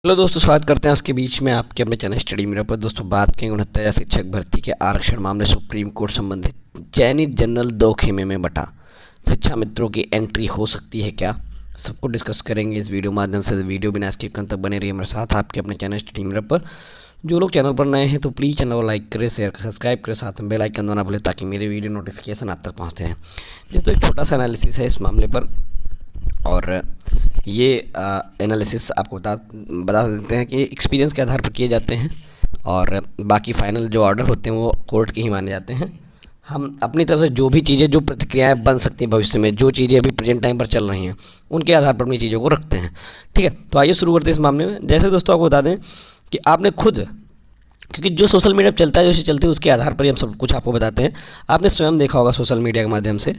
Hello दोस्तों, स्वागत करते हैं उसके बीच में आपके अपने चैनल स्टडी मिरर पर। दोस्तों बात करेंगे 69,000 शिक्षक भर्ती के आरक्षण मामले सुप्रीम कोर्ट संबंधित चयनित जनरल दो खेमे में बटा शिक्षा मित्रों की एंट्री हो सकती है क्या, सबको डिस्कस करेंगे इस वीडियो माध्यम से। वीडियो बिना स्किप तक बने रहिए मेरे साथ आपके अपने चैनल स्टडी मिरर पर। जो लोग चैनल पर नए हैं तो प्लीज़ चैनल को लाइक करें, शेयर करें, सब्सक्राइब करें, साथ में बेल आइकन दबाना भूलें ताकि मेरे वीडियो नोटिफिकेशन आप तक पहुँचते हैं। तो एक छोटा सा एनालिसिस है इस मामले पर, और ये एनालिसिस आपको बता देते हैं कि एक्सपीरियंस के आधार पर किए जाते हैं और बाकी फाइनल जो ऑर्डर होते हैं वो कोर्ट के ही माने जाते हैं। हम अपनी तरफ से जो भी चीज़ें, जो प्रतिक्रियाएं बन सकती हैं भविष्य में, जो चीज़ें अभी प्रेजेंट टाइम पर चल रही हैं, उनके आधार पर अपनी चीज़ों को रखते हैं। ठीक है, तो आइए शुरू करते हैं इस मामले में। जैसे दोस्तों आपको बता दें कि आपने खुद, क्योंकि जो सोशल मीडिया पर चलता है, जो चलते हैं उसके आधार पर ही हम सब कुछ आपको बताते हैं। आपने स्वयं देखा होगा सोशल मीडिया के माध्यम से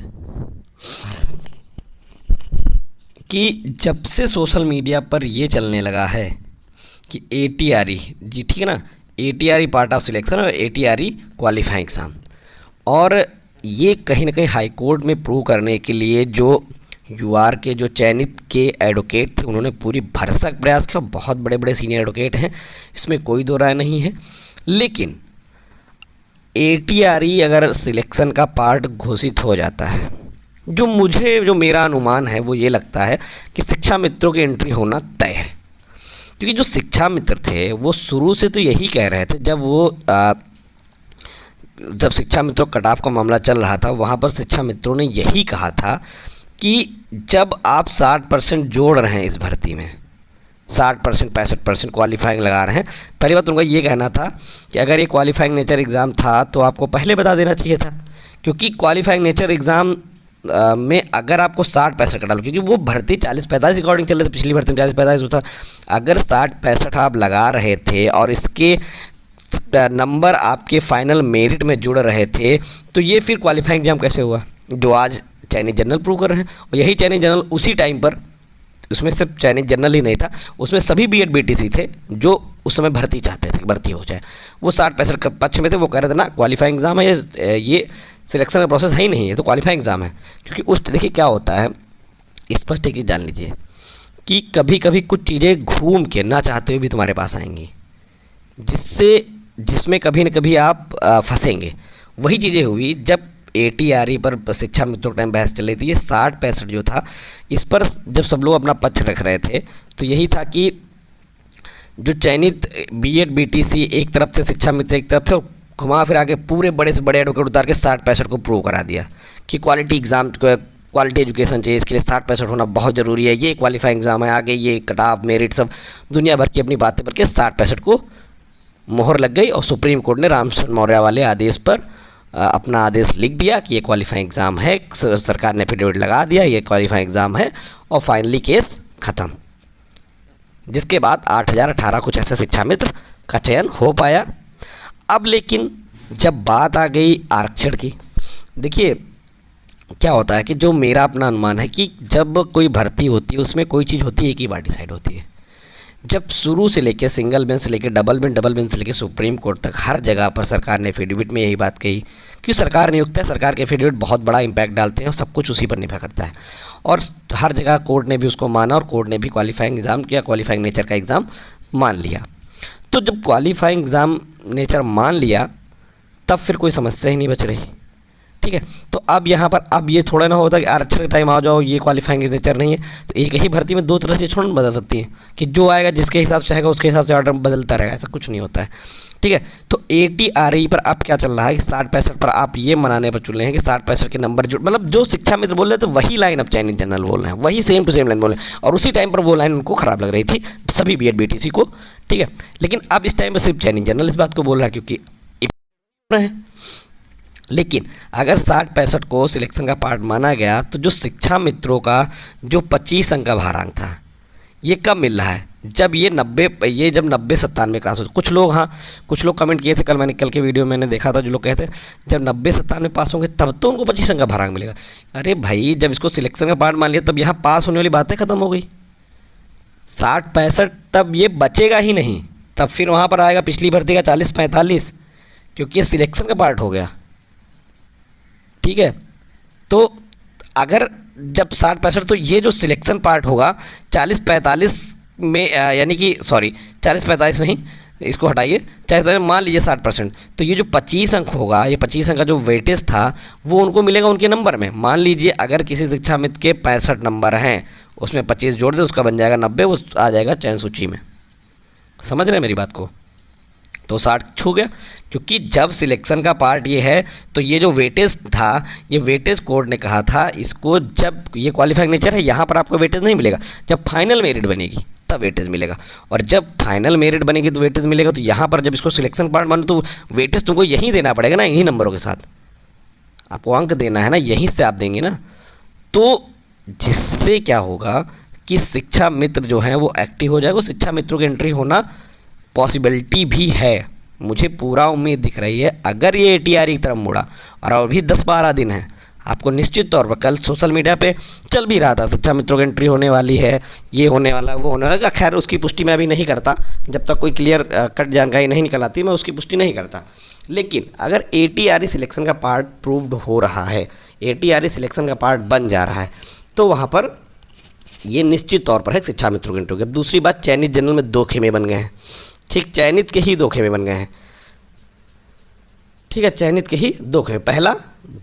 कि जब से सोशल मीडिया पर ये चलने लगा है कि ATRE, जी ठीक है ना, ATRE पार्ट ऑफ सिलेक्शन और ATRE क्वालिफाइंग एग्ज़ाम, और ये कहीं ना कहीं हाई कोर्ट में प्रूव करने के लिए जो UR के जो चयनित के एडवोकेट थे उन्होंने पूरी भरसक प्रयास किया। बहुत बड़े बड़े सीनियर एडवोकेट हैं, इसमें कोई दो राय नहीं है। लेकिन ATRE अगर सिलेक्शन का पार्ट घोषित हो जाता है, जो मेरा अनुमान है वो ये लगता है कि शिक्षा मित्रों की एंट्री होना तय है। क्योंकि जो शिक्षा मित्र थे वो शुरू से तो यही कह रहे थे, जब शिक्षा मित्रों कट ऑफ का मामला चल रहा था वहाँ पर शिक्षा मित्रों ने यही कहा था कि जब आप 60% जोड़ रहे हैं इस भर्ती में, 60% 65% क्वालिफाइंग लगा रहे हैं, पहली बात उनका ये कहना था कि अगर ये क्वालिफाइंग नेचर एग्ज़ाम था तो आपको पहले बता देना चाहिए था। क्योंकि क्वालिफाइंग नेचर एग्ज़ाम में अगर आपको 60-65 कटा लो, क्योंकि वो भर्ती 40-45 अकॉर्डिंग चल रहे थे, पिछली भर्ती में 40-45 होता, अगर 60-65 आप लगा रहे थे और इसके नंबर आपके फाइनल मेरिट में जुड़ रहे थे, तो ये फिर क्वालिफाइंग एग्जाम कैसे हुआ जो आज चयनित जनरल प्रूव कर रहे हैं। और यही चयनित जनरल उसी टाइम पर, उसमें सिर्फ चयनित जनरल ही नहीं था, उसमें सभी BEd BTC थे जो उस समय भर्ती चाहते थे कि भर्ती हो जाए। वो 60-65 के पक्ष में थे, वो कह रहे थे ना क्वालिफाइंग एग्ज़ाम है, ये सिलेक्शन का प्रोसेस है ही नहीं, है तो क्वालिफाइंग एग्ज़ाम है। क्योंकि उस देखिए क्या होता है, स्पष्ट एक चीज़ जान लीजिए कि कभी कभी कुछ चीज़ें घूम के ना चाहते हुए भी तुम्हारे पास आएंगी, जिसमें कभी न कभी आप फंसेंगे। वही चीज़ें हुई जब ATRE पर शिक्षा मित्रों टाइम बहस चल रही थी। ये 60-65 जो था, इस पर जब सब लोग अपना पक्ष रख रहे थे तो यही था कि जो चयनित BEd BTC एक तरफ से, शिक्षा मित्र एक तरफ थे, और घुमा फिर आके पूरे बड़े से बड़े एडवोकेट उतार के 60-65 को प्रूव करा दिया कि क्वालिटी एग्ज़ाम, क्वालिटी एजुकेशन चाहिए, इसके लिए 60-65 होना बहुत ज़रूरी है, ये क्वालिफाइंग एग्ज़ाम है, आगे ये कट ऑफ मेरिट सब दुनिया भर की अपनी बातें करके 60-65 को मोहर लग गई। और सुप्रीम कोर्ट ने रामचंद्र मौर्य वाले आदेश पर अपना आदेश लिख दिया कि ये क्वालिफाइंग एग्ज़ाम है, सरकार ने एफिडेविट लगा दिया, ये क्वालिफाइंग एग्ज़ाम है, और फाइनली केस ख़त्म। जिसके बाद 8,018 कुछ ऐसे शिक्षा मित्र का चयन हो पाया। अब लेकिन जब बात आ गई आरक्षण की, देखिए क्या होता है कि जो मेरा अपना अनुमान है कि जब कोई भर्ती होती है उसमें कोई चीज़ होती है एक ही बार डिसाइड होती है। जब शुरू से लेकर सिंगल बेंच से लेकर डबल बेंच से लेकर सुप्रीम कोर्ट तक हर जगह पर सरकार ने एफिडेविट में यही बात कही कि सरकार नियुक्त है, सरकार के एफिडेविट बहुत बड़ा इम्पैक्ट डालते हैं और सब कुछ उसी पर निर्भर करता है। और हर जगह कोर्ट ने भी उसको माना और कोर्ट ने भी क्वालिफाइंग एग्ज़ाम किया, क्वालिफाइंग नेचर का एग्ज़ाम मान लिया। तो जब क्वालिफाइंग एग्ज़ाम नेचर मान लिया तब फिर कोई समस्या ही नहीं बच रही। ठीक है, तो अब यहाँ पर अब ये थोड़ा ना होता कि आरक्षण के टाइम आ जाओ, ये क्वालिफाइंग नेचर नहीं है, तो एक ही भर्ती में दो तरह से थोड़ा बदल सकती है कि जो आएगा जिसके हिसाब से आएगा उसके हिसाब से ऑर्डर बदलता रहेगा, ऐसा कुछ नहीं होता है। ठीक है, तो ATRE पर अब क्या चल रहा है कि 60-65 पर आप ये मनाने पर चुन रहे हैं कि 60-65 के नंबर जो, मतलब जो शिक्षा मित्र बोल रहे थे वही लाइन अब चयनित जनरल बोल रहे हैं, वही सेम टू सेम लाइन बोल रहे हैं, और उसी टाइम पर वो लाइन उनको ख़राब लग रही थी सभी BEd BTC को। ठीक है, लेकिन अब इस टाइम पर सिर्फ चयनित जनरल इस बात को बोल रहा है क्योंकि है। लेकिन अगर 60-65 को सिलेक्शन का पार्ट माना गया तो जो शिक्षा मित्रों का जो 25 अंक का भारांक था ये कब मिल रहा है, जब ये 90-97 क्रॉस हो। कुछ लोग कमेंट किए थे, कल के वीडियो में मैंने देखा था, जो लोग कहते हैं जब 90-97 पास होंगे तब तो उनको 25 अंक का भारांक मिलेगा। अरे भाई, जब इसको सिलेक्शन का पार्ट मान लिया तब यहाँ पास होने वाली बातें ख़त्म हो गई। 60-65 तब ये बचेगा ही नहीं, तब फिर वहाँ पर आएगा पिछली भर्ती का 40-45, क्योंकि ये सिलेक्शन का पार्ट हो गया। ठीक है, तो अगर जब 60-65, तो ये जो सिलेक्शन पार्ट होगा 40-45 में यानी कि सॉरी 40-45 नहीं, इसको हटाइए, 40 मान लीजिए 60%, तो ये जो 25 अंक होगा, ये 25 अंक का जो वेटेज था वो उनको मिलेगा उनके नंबर में। मान लीजिए अगर किसी शिक्षा मित्र के 65 नंबर हैं, उसमें 25 जोड़ दे, उसका बन जाएगा 90, वो आ जाएगा चयन सूची में। समझ रहे हैं मेरी बात को? तो 60 छू गया, क्योंकि जब सिलेक्शन का पार्ट ये है तो ये जो वेटेज था, ये वेटेज कोर्ट ने कहा था इसको, जब ये क्वालिफाइंग नेचर है यहाँ पर आपको वेटेज नहीं मिलेगा, जब फाइनल मेरिट बनेगी तब वेटेज मिलेगा, और जब फाइनल मेरिट बनेगी तो वेटेज मिलेगा। तो यहाँ पर जब इसको सिलेक्शन पार्ट मानो तो वेटेज तुमको यहीं देना पड़ेगा ना, इन्हीं नंबरों के साथ आपको अंक देना है ना, यहीं से आप देंगे ना। तो जिससे क्या होगा कि शिक्षा मित्र जो हैं वो एक्टिव हो जाएगा, शिक्षा मित्रों की एंट्री होना पॉसिबिलिटी भी है, मुझे पूरा उम्मीद दिख रही है। अगर ये एटीआर की तरफ मुड़ा और अभी 10-12 दिन है, आपको निश्चित तौर पर, कल सोशल मीडिया पे चल भी रहा था शिक्षा मित्रों की एंट्री होने वाली है, ये होने वाला है, वो होने वाला है। खैर उसकी पुष्टि मैं अभी नहीं करता, जब तक कोई क्लियर कट जानकारी नहीं निकल आती मैं उसकी पुष्टि नहीं करता। लेकिन अगर एटीआर सिलेक्शन का पार्ट प्रूव्ड हो रहा है, एटीआर सिलेक्शन का पार्ट बन जा रहा है, तो वहाँ पर ये निश्चित तौर पर है शिक्षा मित्रों की एंट्री। अब दूसरी बात, चयनित जनरल में 2 खेमे बन गए हैं, ठीक, चयनित के ही 2 खेमे बन गए हैं, ठीक है, चयनित के ही 2 खेमे। पहला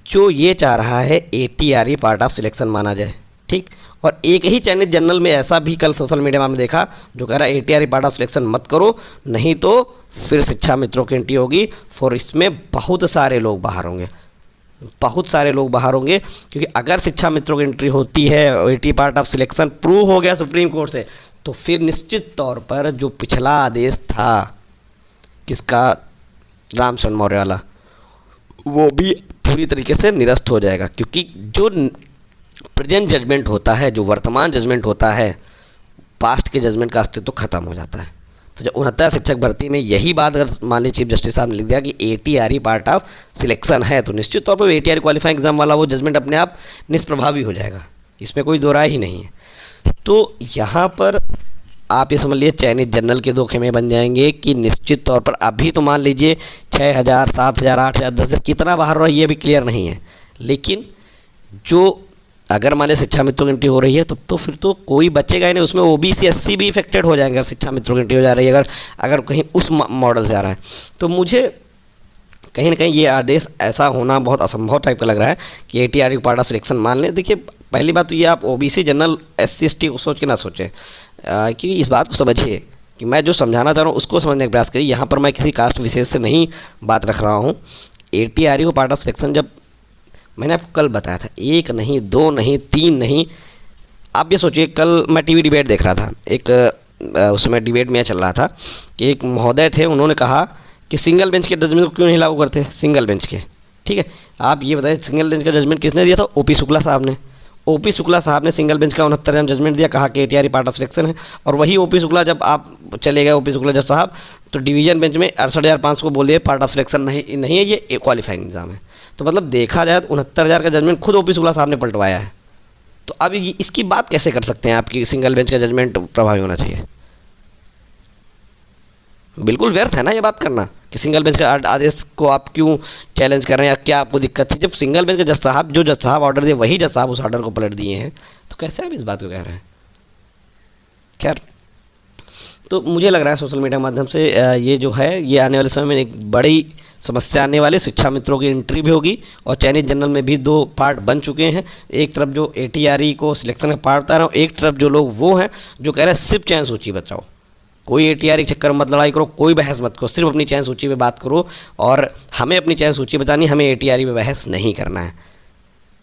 जो ये चाह रहा है एटीआर पार्ट ऑफ सिलेक्शन माना जाए, ठीक, और एक ही चयनित जनरल में ऐसा भी कल सोशल मीडिया में हमने देखा जो कह रहा है एटीआर पार्ट ऑफ सिलेक्शन मत करो, नहीं तो फिर शिक्षा मित्रों की एंट्री होगी। फॉर इसमें बहुत सारे लोग बाहर होंगे, बहुत सारे लोग बाहर होंगे, क्योंकि अगर शिक्षा मित्रों की एंट्री होती है, eighty part of selection prove हो गया सुप्रीम कोर्ट से, तो फिर निश्चित तौर पर जो पिछला आदेश था किसका, रामचंद्र मौर्य वाला, वो भी पूरी तरीके से निरस्त हो जाएगा। क्योंकि जो प्रेजेंट जजमेंट होता है, जो वर्तमान जजमेंट होता है, पास्ट के जजमेंट का अस्तित्व खत्म हो जाता है। तो जब 69 शिक्षक भर्ती में यही बात अगर मान लीजिए चीफ जस्टिस साहब ने लिख दिया कि एटीआर पार्ट ऑफ सिलेक्शन है, तो निश्चित तौर पर एटीआर क्वालिफाइंग एग्जाम वाला वो जजमेंट अपने आप निष्प्रभावी हो जाएगा, इसमें कोई दो राय ही नहीं है। तो यहाँ पर आप ये समझ लीजिए चयनित जनरल के 2 खेमे बन जाएंगे कि निश्चित तौर पर अभी तो मान लीजिए 6000, 7000, 8000, 10,000 कितना बाहर रहा है ये अभी क्लियर नहीं है। लेकिन जो अगर मान लीजिए शिक्षा मित्रों की एंट्री हो रही है तो फिर तो कोई बचेगा ही नहीं, उसमें ओबीसी एससी भी इफेक्टेड हो जाएंगे अगर शिक्षा मित्रों की एंट्री हो जा रही है, अगर कहीं उस मॉडल से आ रहा है। तो मुझे कहीं ना कहीं ये आदेश ऐसा होना बहुत असंभव टाइप का लग रहा है कि एटीआर की पार्ट ऑफ सिलेक्शन मान लें। देखिए पहली बात तो ये आप ओबीसी जनरल एससी एसटी को सोच के ना सोचें, क्योंकि इस बात को समझिए कि मैं जो समझाना चाह रहा हूँ उसको समझने का प्रयास करिए। यहाँ पर मैं किसी कास्ट विशेष से नहीं बात रख रहा हूँ। एटीआर को पार्ट ऑफ सिलेक्शन जब मैंने आपको कल बताया था, 1 नहीं 2 नहीं 3 नहीं, आप ये सोचिए कल मैं टीवी डिबेट देख रहा था, एक उसमें डिबेट में चल रहा था कि एक महोदय थे, उन्होंने कहा कि सिंगल बेंच के जजमेंट को क्यों नहीं लागू करते, सिंगल बेंच के, ठीक है। आप ये बताइए सिंगल बेंच का जजमेंट किसने दिया था, ओपी शुक्ला साहब ने। ओपी शुक्ला साहब ने सिंगल बेंच का 69 जजमेंट दिया, कहा कि एटीआर पार्ट ऑफ सिलेक्शन है। और वही ओपी शुक्ला जब आप चले गए, ओपी शुक्ला जज साहब, तो डिवीजन बेंच में 68,500 को बोल दिए पार्ट ऑफ सिलेक्शन नहीं है, ये क्वालिफाइंग एग्जाम है। तो मतलब देखा जाए तो 69,000 का जजमेंट खुद ओपी शुक्ला साहब ने पलटवाया है। तो अब इसकी बात कैसे कर सकते हैं आपकी सिंगल बेंच का जजमेंट प्रभावी होना चाहिए? बिल्कुल व्यर्थ है ना ये बात करना कि सिंगल बेंच का आदेश को आप क्यों चैलेंज कर रहे हैं, या क्या आपको दिक्कत थी? जब सिंगल बेंच के जज साहब ऑर्डर दिए, वही जज साहब उस ऑर्डर को पलट दिए हैं, तो कैसे आप इस बात को कह रहे हैं? खैर, तो मुझे लग रहा है सोशल मीडिया के माध्यम से ये जो है ये आने वाले समय में एक बड़ी समस्या आने वाली। शिक्षा मित्रों की एंट्री भी होगी और चयनित जनरल में भी 2 पार्ट बन चुके हैं। एक तरफ जो एटीआर को सिलेक्शन का पार्ट बता रहा हूँ, एक तरफ जो लोग वो हैं जो कह रहे हैं सिर्फ चयन सूची बचाओ, कोई एटीआर के चक्कर में मत लड़ाई करो, कोई बहस मत करो, सिर्फ अपनी चयन सूची पे बात करो, और हमें अपनी चयन सूची बतानी, हमें एटीआर पे बहस नहीं करना है।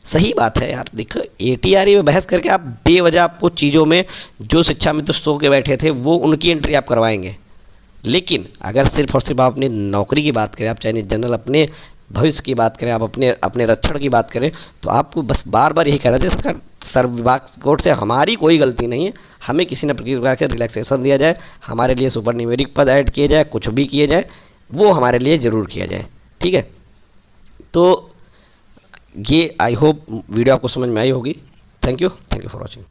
सही बात है यार, देखो एटीआर में बहस करके आप बेवजह आपको चीज़ों में जो शिक्षा मित्र सो के बैठे थे वो उनकी एंट्री आप करवाएंगे। लेकिन अगर सिर्फ और सिर्फ आप अपनी नौकरी की बात करें, आप चयनित जनरल अपने भविष्य की बात करें, आप अपने रक्षण की बात करें, तो आपको बस बार बार यही कहना चाहिए सरकार सर्व विभाग कोर्ट से हमारी कोई गलती नहीं है, हमें किसी न प्रकार के रिलैक्सेशन दिया जाए, हमारे लिए सुपर न्यूमेरिक पद ऐड किए जाए, कुछ भी किए जाए वो हमारे लिए ज़रूर किया जाए, ठीक है। तो ये आई होप वीडियो आपको समझ में आई होगी। Thank you for watching.